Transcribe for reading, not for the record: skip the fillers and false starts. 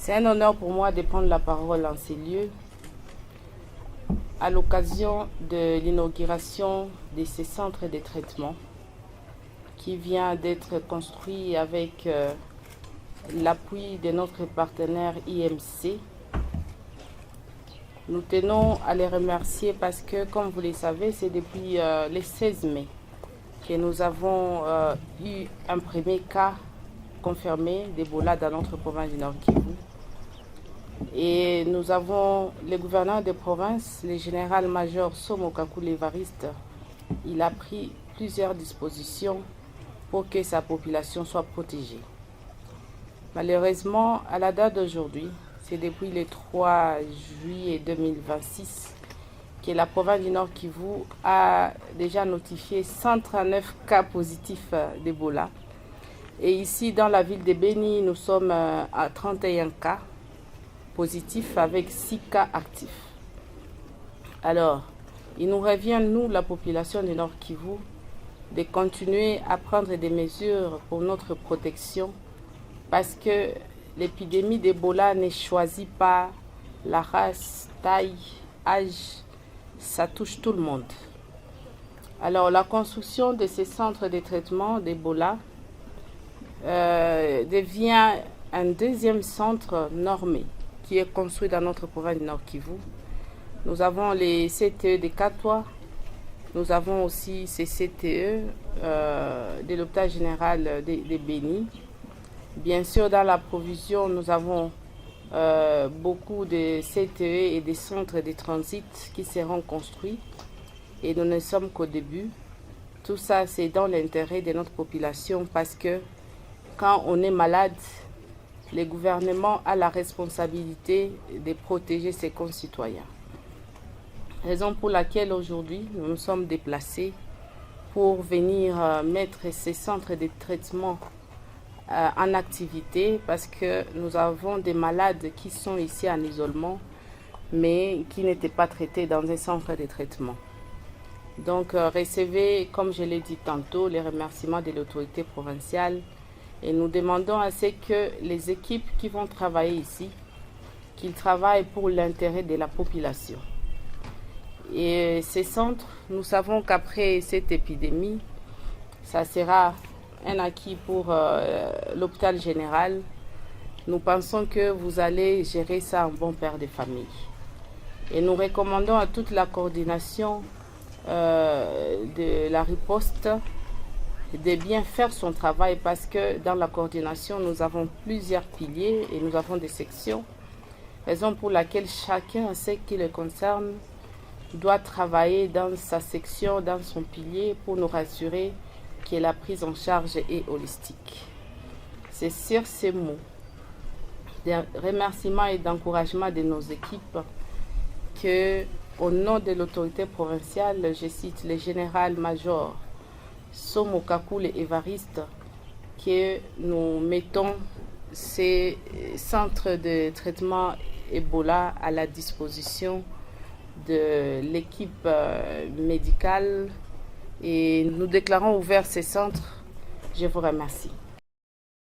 C'est un honneur pour moi de prendre la parole en ces lieux à l'occasion de l'inauguration de ces centres de traitement qui vient d'être construit avec l'appui de notre partenaire IMC. Nous tenons à les remercier parce que, comme vous le savez, c'est depuis le 16 mai que nous avons eu un premier cas confirmé d'Ebola dans notre province du Nord Kivu. Et nous avons le gouverneur de province, le général-major Somo Kakule Evariste. Il a pris plusieurs dispositions pour que sa population soit protégée. Malheureusement, à la date d'aujourd'hui, c'est depuis le 3 juillet 2026 que la province du Nord Kivu a déjà notifié 139 cas positifs d'Ebola. Et ici, dans la ville de Beni, nous sommes à 31 cas positifs avec 6 cas actifs. Alors, il nous revient, nous, la population du Nord Kivu, de continuer à prendre des mesures pour notre protection parce que l'épidémie d'Ebola ne choisit pas la race, taille, âge, ça touche tout le monde. Alors, la construction de ces centres de traitement d'Ebola devient un deuxième centre normé qui est construit dans notre province du Nord Kivu. Nous avons les CTE de Katwa, nous avons aussi ces CTE de l'hôpital général de Beni. Bien sûr, dans la provision, nous avons beaucoup de CTE et des centres de transit qui seront construits et nous ne sommes qu'au début. Tout ça, c'est dans l'intérêt de notre population parce que quand on est malade, le gouvernement a la responsabilité de protéger ses concitoyens. Raison pour laquelle aujourd'hui nous nous sommes déplacés pour venir mettre ces centres de traitement en activité parce que nous avons des malades qui sont ici en isolement mais qui n'étaient pas traités dans un centre de traitement. Donc recevez, comme je l'ai dit tantôt, les remerciements de l'autorité provinciale. Et nous demandons à ce que les équipes qui vont travailler ici, qu'ils travaillent pour l'intérêt de la population. Et ces centres, nous savons qu'après cette épidémie, ça sera un acquis pour l'hôpital général. Nous pensons que vous allez gérer ça en bon père de famille. Et nous recommandons à toute la coordination de la riposte de bien faire son travail parce que dans la coordination, nous avons plusieurs piliers et nous avons des sections. Raison pour laquelle chacun, en ce qui le concerne, doit travailler dans sa section, dans son pilier pour nous rassurer que la prise en charge est holistique. C'est sur ces mots de remerciement et d'encouragement de nos équipes que, au nom de l'autorité provinciale, je cite le général-major Somo Kakule Evariste, que nous mettons ces centres de traitement Ebola à la disposition de l'équipe médicale et nous déclarons ouverts ces centres. Je vous remercie.